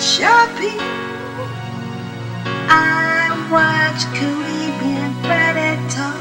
shopping. I watch Caribbean Predator.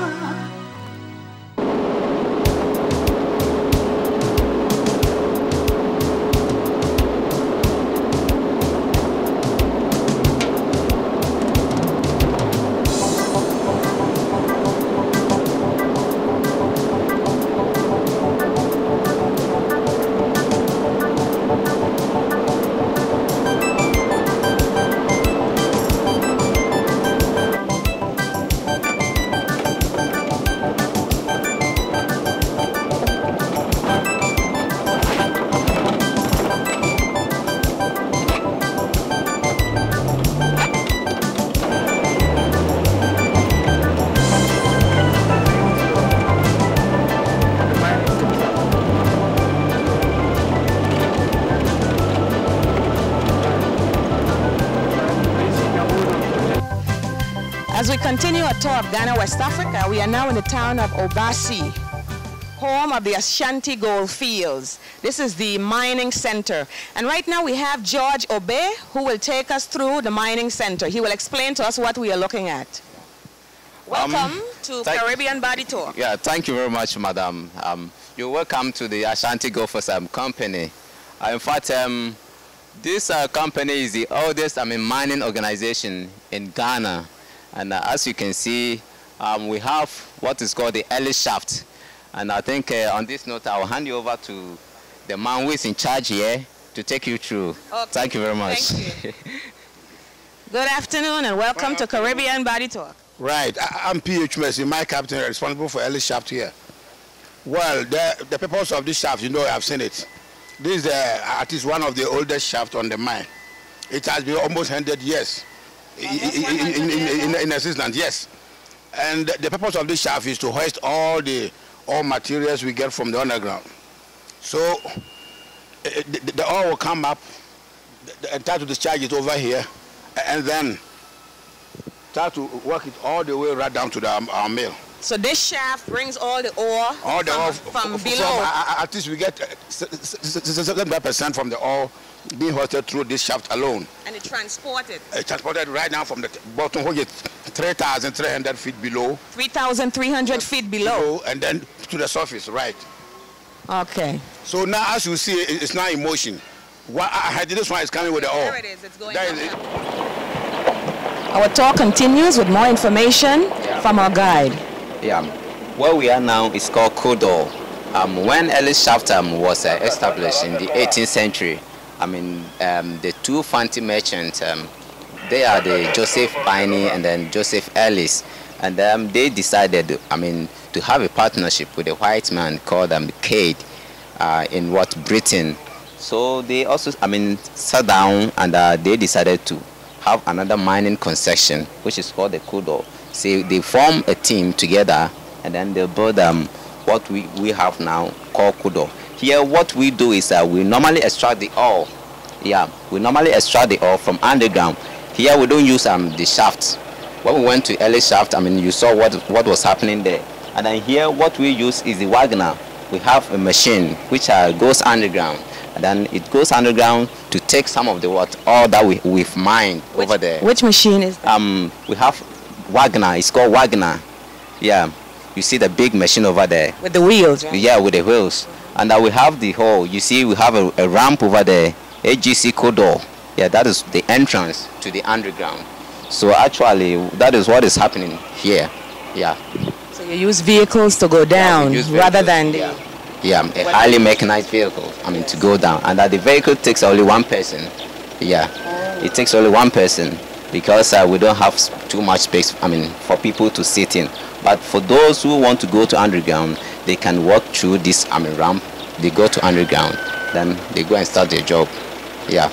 As we continue our tour of Ghana, West Africa, we are now in the town of Obasi, home of the Ashanti gold fields. This is the mining center. And right now we have George Obe, who will take us through the mining center. He will explain to us what we are looking at. Welcome to Caribbean Body Tour. Yeah, thank you very much, madam. You're welcome to the Ashanti Gold Company. In fact, this company is the oldest mining organization in Ghana. And as you can see, we have what is called the early shaft. And I think on this note, I'll hand you over to the man who is in charge here to take you through. Okay. Thank you very much. Thank you. Good afternoon and welcome to Caribbean Body Talk. Right, I'm PH Mercy, my captain, responsible for early shaft here. Well, the purpose of this shaft, you know, I've seen it. This is at least one of the oldest shafts on the mine. It has been almost 100 years. In existence, yes. And the purpose of this shaft is to hoist all materials we get from the underground. So the ore will come up, and try to discharge it over here, and then try to work it all the way right down to our mill. So this shaft brings all the ore from below. At least we get 75% from the ore being hoisted through this shaft alone. And it's transported? It's transported right now from the bottom, which is 3,300 feet below. 3,300 feet below? And then to the surface, right. Okay. So now, as you see, it's now in motion. This one is coming with the ore. There it is. It's going up. Our tour continues with more information from our guide. Yeah. Where we are now is called Kudo. When early shaft was established in the 18th century, the two Fanti merchants, they are the Joseph Biney and then Joseph Ellis, and they decided, to have a partnership with a white man called Cade in Britain. So they also, sat down and they decided to have another mining concession, which is called the Kudo. So they form a team together, and then they build what we have now called Kudo. Here, what we do is we normally extract the ore. Yeah, we normally extract the ore from underground. Here, we don't use the shaft. When we went to early shaft, you saw what was happening there. And then here, what we use is the wagoner. We have a machine which goes underground. And then it goes underground to take some of the ore that we've mined over there. Which machine is that? We have wagoner. It's called wagoner. Yeah. You see the big machine over there. With the wheels, right? Yeah, with the wheels. And we have the hole. You see, we have a ramp over there. AGC Kodo. Yeah, that is the entrance to the underground. So actually, that is what is happening here. Yeah. So you use vehicles to go down rather than the... Yeah, a highly mechanized vehicle, to go down. And that the vehicle takes only one person. Yeah, it takes only one person because we don't have too much space, for people to sit in. But for those who want to go to underground, they can walk through this ramp. They go to underground, then they go and start their job. Yeah.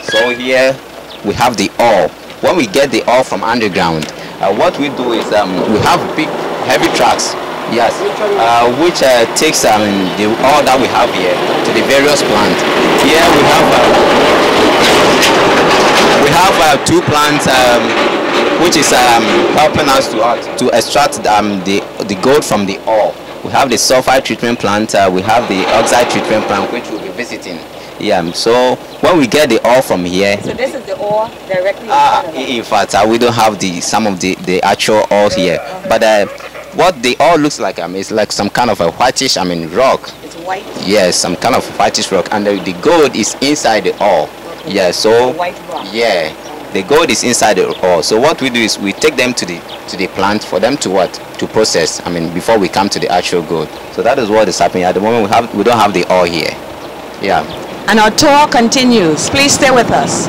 So here we have the ore. When we get the ore from underground, what we do is we have big, heavy trucks. Yes, which takes the ore that we have here to the various plants. Here we have two plants which is helping us to extract the gold from the ore. We have the sulphide treatment plant, we have the oxide treatment plant, which we'll be visiting. Yeah, so when we get the ore from here, So this is the ore directly in ah, front of us. in fact, we don't have some of the actual ore here, but what the ore looks like, is like some kind of a whitish, rock. It's white. Yes, some kind of whitish rock, and the gold is inside the ore. Yeah, so White rock. yeah, the gold is inside the ore. So what we do is we take them to the plant for them to process. Before we come to the actual gold. So that is what is happening at the moment. We don't have the ore here. Yeah. And our tour continues. Please stay with us.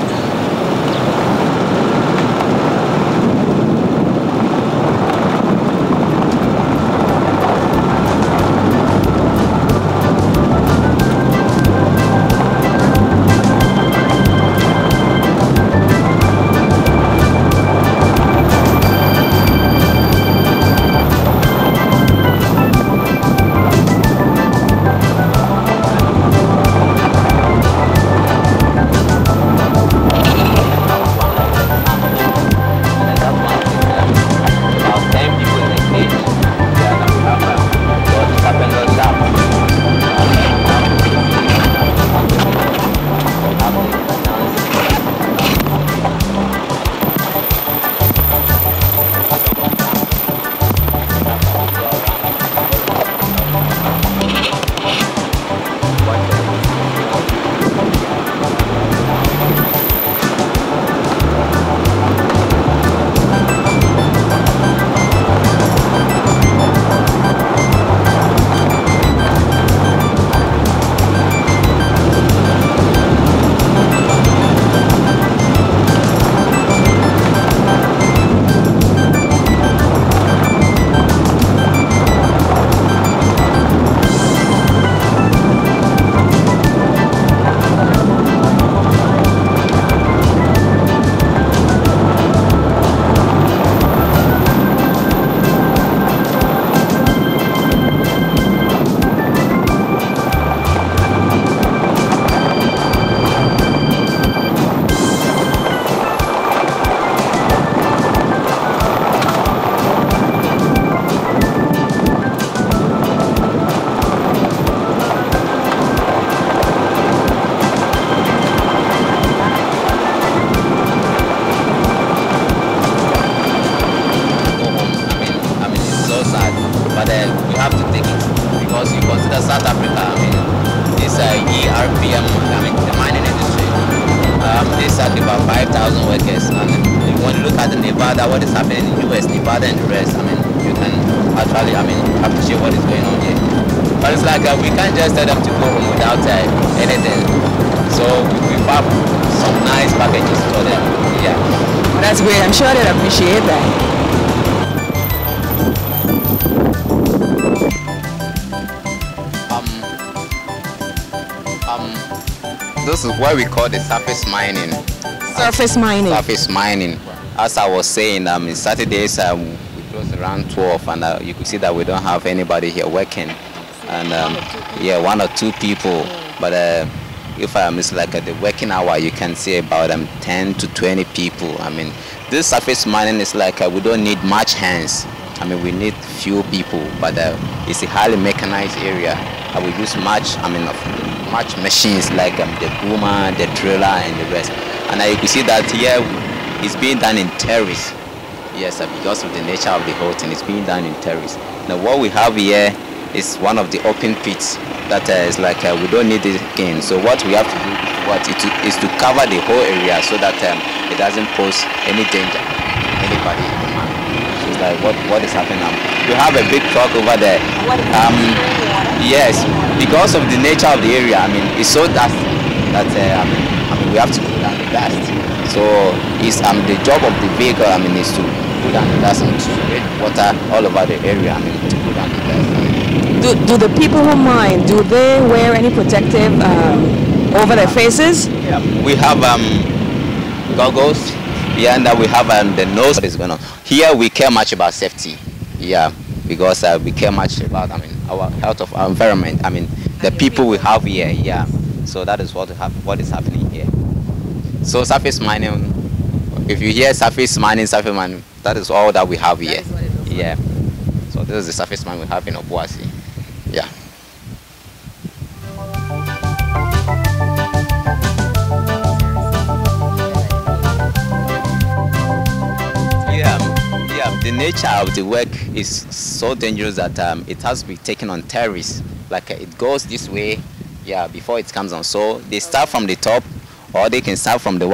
about 5,000 workers. And when you look at the Nevada, what is happening in the US, Nevada and the rest, you can actually, appreciate what is going on here. But it's like we can't just tell them to go home without anything. So we have some nice packages for them. Yeah. That's great. I'm sure they'd appreciate that. This is what we call the surface mining. Surface mining. Surface mining. As I was saying, Saturdays we close around 12, and you could see that we don't have anybody here working, and yeah, 1 or 2 people. But if it's like the working hour, you can see about 10 to 20 people. This surface mining is like we don't need much hands. We need few people, but it's a highly mechanized area. We use much machines like the boomer, the driller, and the rest. And you can see that here it's being done in terrace. Yes, because of the nature of the whole thing, it's being done in terrace. Now what we have here is one of the open pits that is like we don't need it again. So what we have to do is to cover the whole area so that it doesn't pose any danger to anybody. So it's like what is happening now. You have a big truck over there. Yes, because of the nature of the area, it's so dusty that we have to put down the dust. So it's the job of the vehicle, is to put down the dust and to spread water all over the area. To put down the dust. Do the people who mine, do they wear any protective over their faces? Yeah, we have goggles. Yeah, and we have the nose. What is going on here? We care much about safety. Yeah, because we care much about our health of our environment. The people we have here. Yeah, so that is what is happening here. So surface mining. If you hear surface mining, that is all that we have here. Yeah. So this is the surface mining we have in Obuasi. Yeah. nature of the work is so dangerous that it has to be taken on terrace. Like it goes this way, yeah, before it comes on. So they start from the top, or they can start from the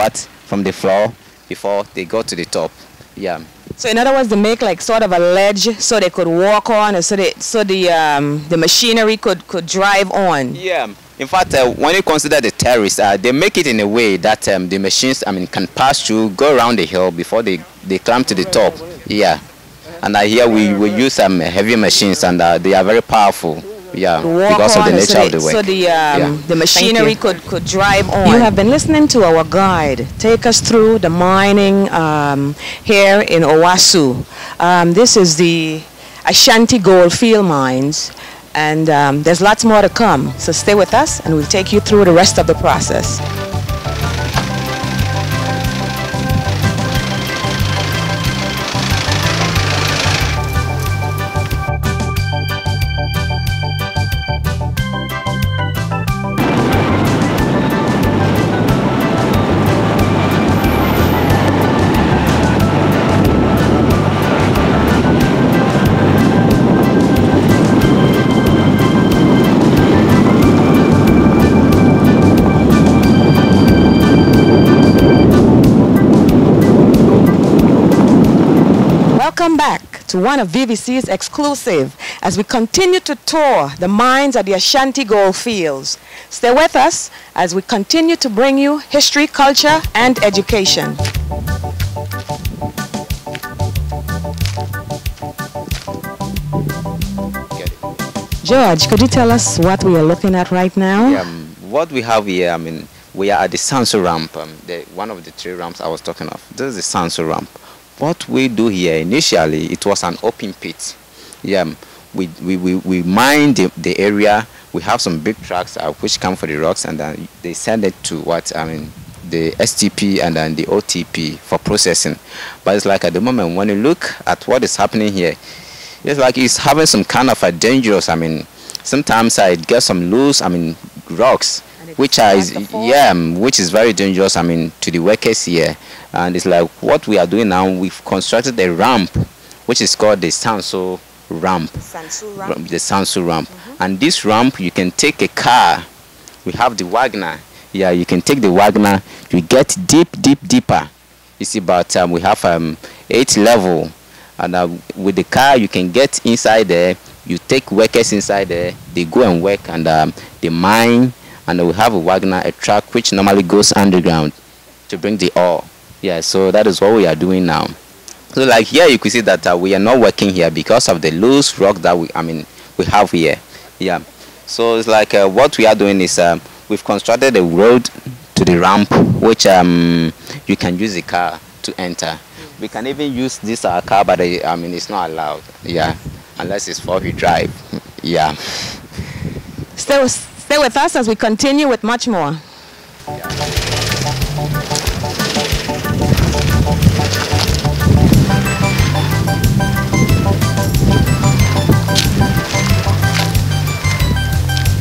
from the floor before they go to the top. Yeah. So in other words, they make like sort of a ledge so they could walk on, or so the machinery could drive on. Yeah. In fact, when you consider the terrace, they make it in a way that the machines, can pass through, go around the hill before they climb to the top. Yeah. And here we use some heavy machines, and they are very powerful. Yeah, because of the nature of the work. So the machinery could drive on. You have been listening to our guide take us through the mining here in Owasu. This is the Ashanti gold field mines, and there's lots more to come. So stay with us, and we'll take you through the rest of the process. Welcome back to one of VVC's exclusive as we continue to tour the mines at the Ashanti gold fields. Stay with us as we continue to bring you history, culture, and education. George, could you tell us what we are looking at right now? Yeah, what we have here, we are at the Sanso ramp, one of the 3 ramps I was talking of. This is the Sanso ramp. What we do here, initially, it was an open pit. Yeah, we mine the area. We have some big trucks which come for the rocks, and then they send it to the STP and then the OTP for processing. But it's like at the moment, when you look at what is happening here, it's like it's having some kind of a dangerous, sometimes it gets some loose, rocks, which is very dangerous, to the workers here. And it's like what we are doing now, we've constructed a ramp, which is called the Sanso ramp. The Sanso ramp. And this ramp, you can take a car. We have the Wagner. Yeah, you can take the Wagner. You get deeper. You see, but we have 8 level. And with the car, you can get inside there. You take workers inside there. They go and work, and they mine. And we have a Wagner, a truck which normally goes underground to bring the ore. Yeah, so that is what we are doing now. So like here, you can see that we are not working here because of the loose rock that we have here. Yeah, so it's like what we are doing is we've constructed a road to the ramp, which you can use the car to enter. We can even use this car, but it's not allowed. Yeah, unless it's 4-wheel drive. Yeah. Stay with us as we continue with much more. Yeah.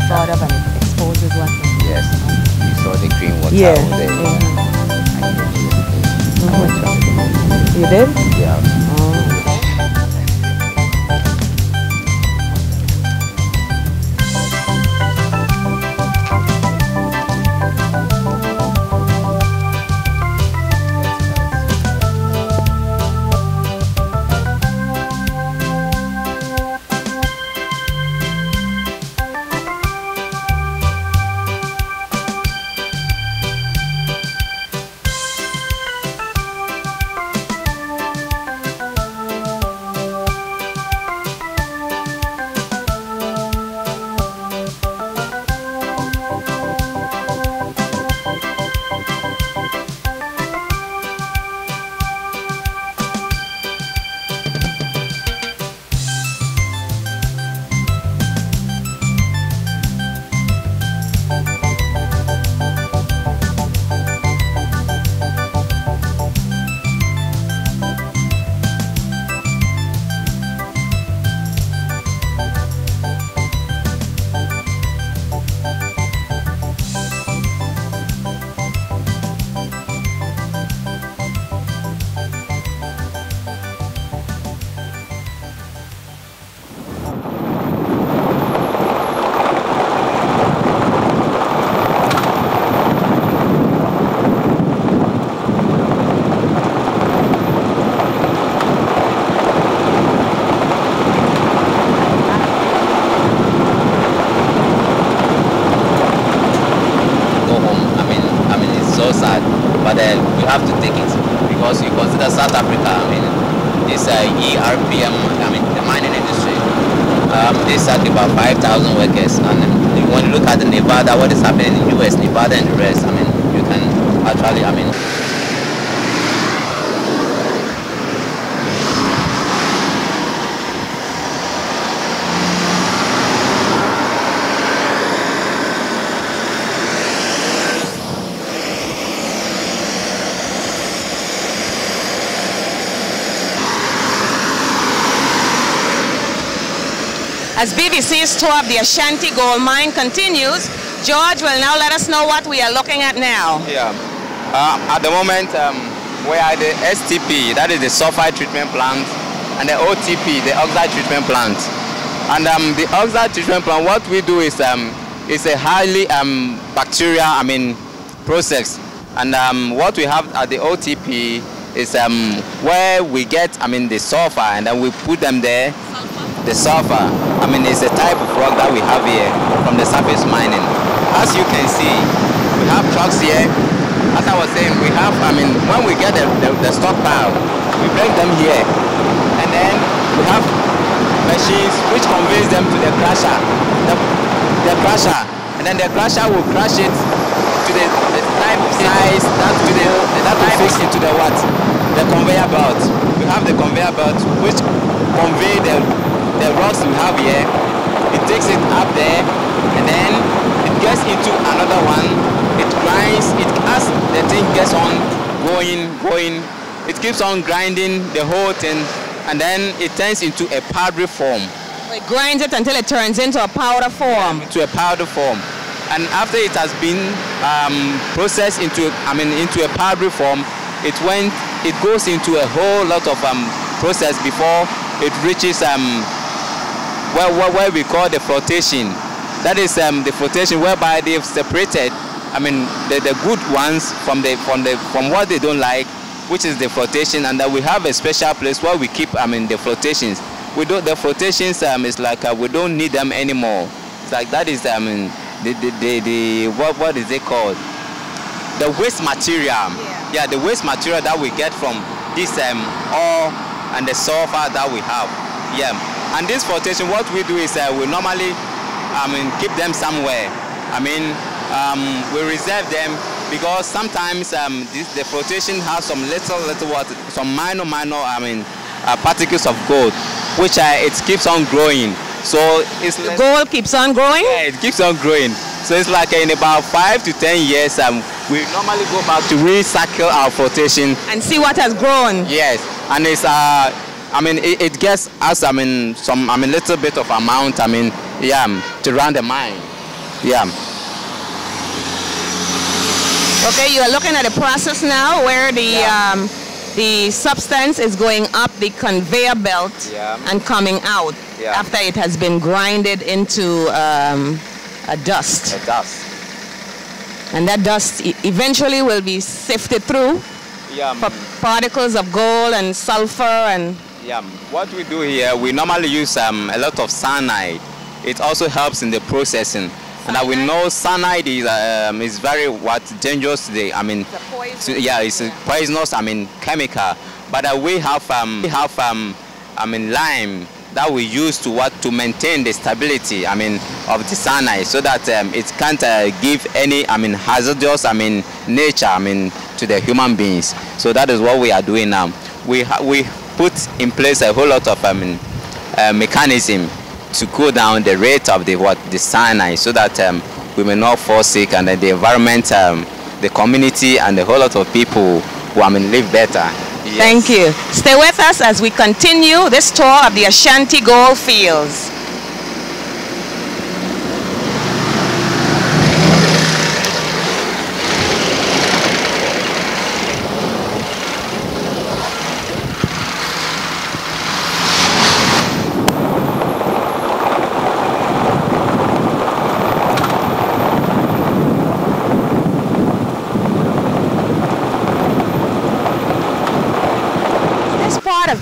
Sort of, and it exposes what? Yes, you saw the green water over there. You did? Yeah. you have to take it because you consider South Africa, I mean, this ERPM, I mean, the mining industry. They sacked about 5,000 workers, and when you look at the Nevada, what is happening in the US, Nevada and the rest, I mean, you can actually, I mean. As BVC's tour of the Ashanti gold mine continues, George will now let us know what we are looking at now. Yeah. At the moment, we are at the STP, that is the sulphide treatment plant, and the OTP, the oxide treatment plant. And the oxide treatment plant, what we do is a highly bacterial, I mean, process. And what we have at the OTP is where we get, I mean, the sulfur, and then we put them there. The sulfur, I mean, it's a type of rock that we have here from the surface mining. As you can see, we have trucks here. As I was saying, we have, I mean, when we get the stockpile, we bring them here. And then we have machines which conveys them to the crusher. The crusher. And then the crusher will crush it to the type of size that will fix into the what? The conveyor belt. We have the conveyor belt which convey the rocks we have here. It takes it up there, and then it gets into another one. It grinds. As the thing gets on going, it keeps on grinding the whole thing, and then it turns into a powdery form. It grinds it until it turns into a powder form. Into a powder form, and after it has been processed into a powdery form, it goes into a whole lot of process before it reaches where we call the flotation. That is the flotation whereby they've separated, I mean, the good ones from what they don't like, which is the flotation, and that we have a special place where we keep, I mean, the flotations. The flotations is like we don't need them anymore. It's like that is, I mean, what is it called? The waste material. Yeah, the waste material that we get from this ore and the sulfur that we have. Yeah. And this flotation, what we do is we normally, I mean, keep them somewhere. I mean, we reserve them because sometimes the flotation has some some minor, I mean, particles of gold, which it keeps on growing. So it's the gold keeps on growing? Yeah, it keeps on growing. So it's like in about 5 to 10 years, we normally go back to recycle our flotation and see what has grown. Yes, and it's I mean, it gets us, I mean, some, I mean, little bit of amount, I mean, yeah, to run the mine. Yeah. Okay, you are looking at a process now where the substance is going up the conveyor belt and coming out after it has been grinded into a dust. A dust. And that dust eventually will be sifted through for particles of gold and sulfur and... Yeah, what we do here, we normally use a lot of cyanide. It also helps in the processing. And we know cyanide is very dangerous today. I mean, it's a poisonous, I mean, chemical. But we have I mean, lime that we use to maintain the stability, I mean, of the cyanide, so that it can't give any, I mean, hazardous, I mean, nature, I mean, to the human beings. So that is what we are doing now. We put in place a whole lot of mechanism to cool down the rate of the cyanide, so that we may not fall sick, and the environment, the community, and a whole lot of people who, I mean, live better. Yes. Thank you. Stay with us as we continue this tour of the Ashanti gold fields.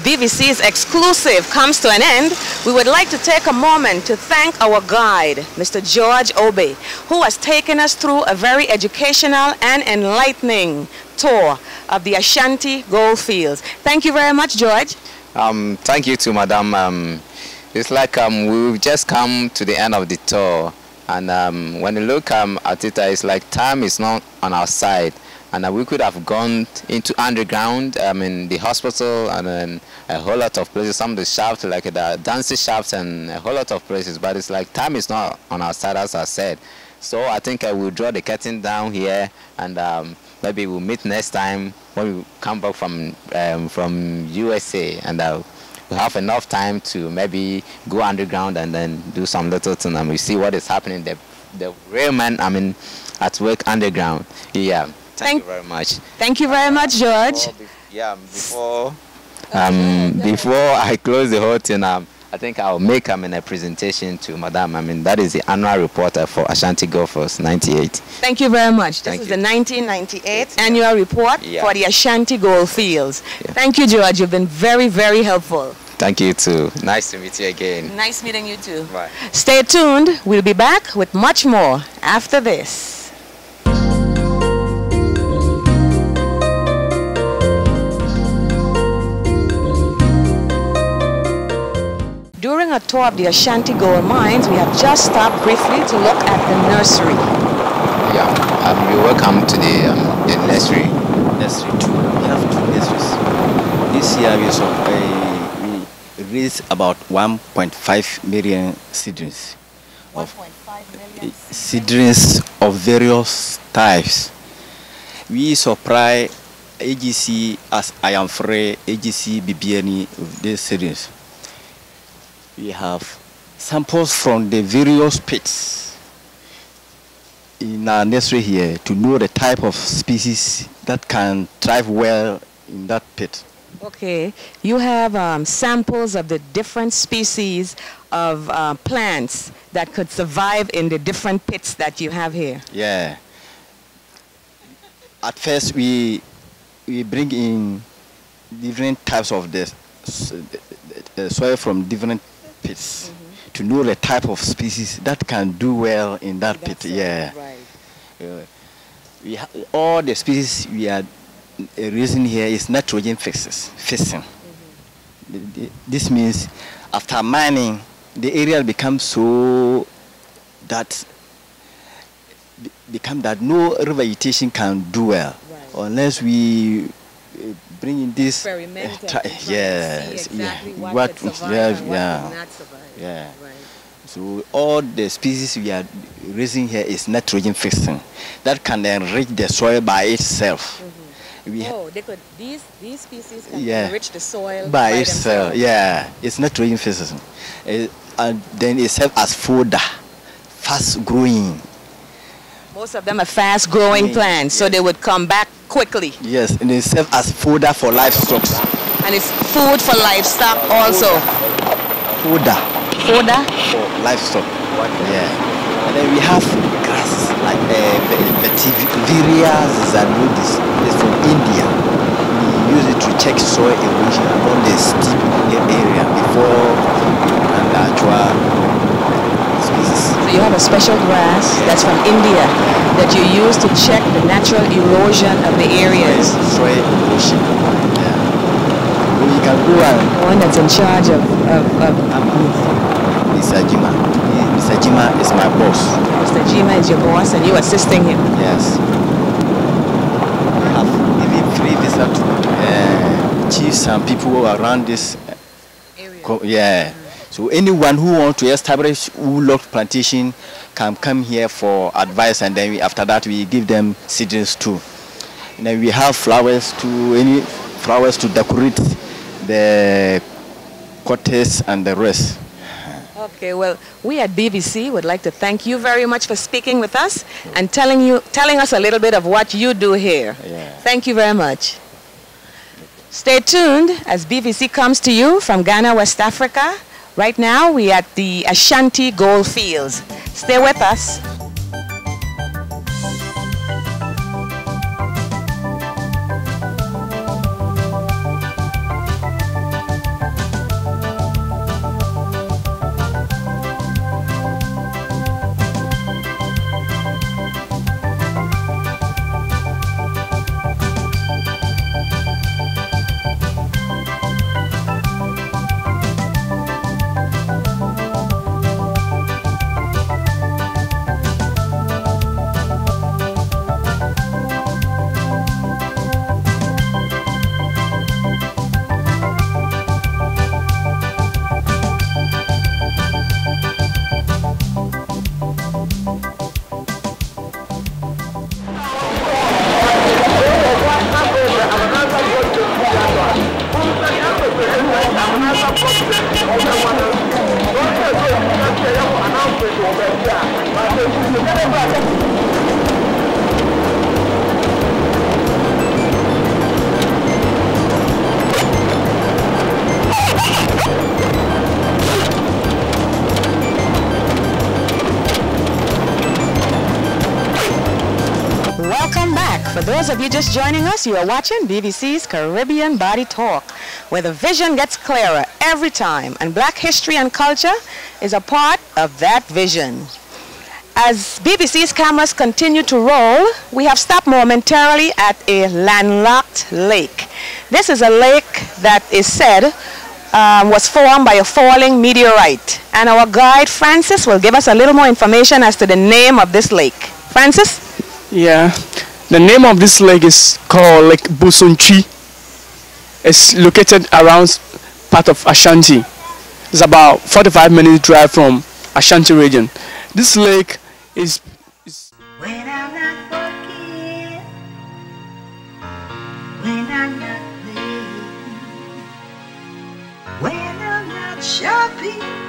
BVC's exclusive comes to an end, we would like to take a moment to thank our guide, Mr. George Obe, who has taken us through a very educational and enlightening tour of the Ashanti gold fields. Thank you very much, George. Thank you to Madam. It's like we've just come to the end of the tour, and when you look at it, it's like time is not on our side, and we could have gone into underground, in the hospital, and then a whole lot of places, some of the shafts, like the dancing shafts, and a whole lot of places, but it's like time is not on our side, as I said. So I think I will draw the curtain down here, and maybe we'll meet next time when we come back from USA, and we'll have enough time to maybe go underground and then do some little thing, and we see what is happening. The real man, at work underground. Yeah. Thank you very much. Thank you very much, George. Before I close the whole thing, I think I'll make a presentation to Madam. That is the annual report for Ashanti Golfers 98. Thank you very much. This is the 1998 annual report for the Ashanti gold fields. Yeah. Thank you, George. You've been very, very helpful. Thank you too. Nice to meet you again. Nice meeting you too. Bye. Stay tuned. We'll be back with much more after this. During a tour of the Ashanti gold mines, we have just stopped briefly to look at the nursery. Yeah, you're welcome to the nursery. Nursery 2. We have 2 nurseries. This year we raised about 1.5 million seedlings. 1.5 million seedlings of various types. We supply AGC as I am free, AGC BBNE with these seedlings. We have samples from the various pits in our nursery here to know the type of species that can thrive well in that pit. Okay, you have samples of the different species of plants that could survive in the different pits that you have here. Yeah. At first we bring in different types of the soil from different pits to know the type of species that can do well in that pit. Yeah. Right. All the species we are raising here is nitrogen fixing. This means after mining, the area becomes so that no vegetation can do well unless we bring in this. So all the species we are raising here is nitrogen fixing that can enrich the soil by itself. These species can enrich the soil by itself. Yeah, it's nitrogen fixing, and then it serves as fodder, fast growing. Most of them are fast growing plants, so they would come back quickly. Yes, and it serves as fodder for livestock. And it's food for livestock also. Fodder. Fodder? For livestock. Yeah. And then we have grass like Vetiveria zanudis. It's from India. We use it to check soil erosion along the steep area before and actual species. So you have a special grass that's from India that you use to check the natural erosion of the areas. Soil erosion. Yeah. We can go and one that's in charge of Mr. Jima. Mr. Jima is my boss. Mr. Jima is your boss and you assisting him? Yes. We have even free visa to chiefs and people around this area. So anyone who wants to establish woodlock plantation can come here for advice, and then after that we give them seedlings too. And then we have flowers to decorate the quarters and the rest. Okay, well, we at BVC would like to thank you very much for speaking with us and telling us a little bit of what you do here. Yeah. Thank you very much. Stay tuned as BVC comes to you from Ghana, West Africa. Right now, we are at the Ashanti gold fields. Stay with us. those of you just joining us, you are watching BVC's Caribbean Body Talk, where the vision gets clearer every time, and Black history and culture is a part of that vision. As BVC's cameras continue to roll, we have stopped momentarily at a landlocked lake. This is a lake that is said was formed by a falling meteorite, and our guide Francis will give us a little more information as to the name of this lake. Francis? Yeah, the name of this lake is called Lake Bosom. It's located around part of Ashanti. It's about 45-minute drive from Ashanti region. This lake is When I'm not working, when I'm not playing, when I'm not shopping,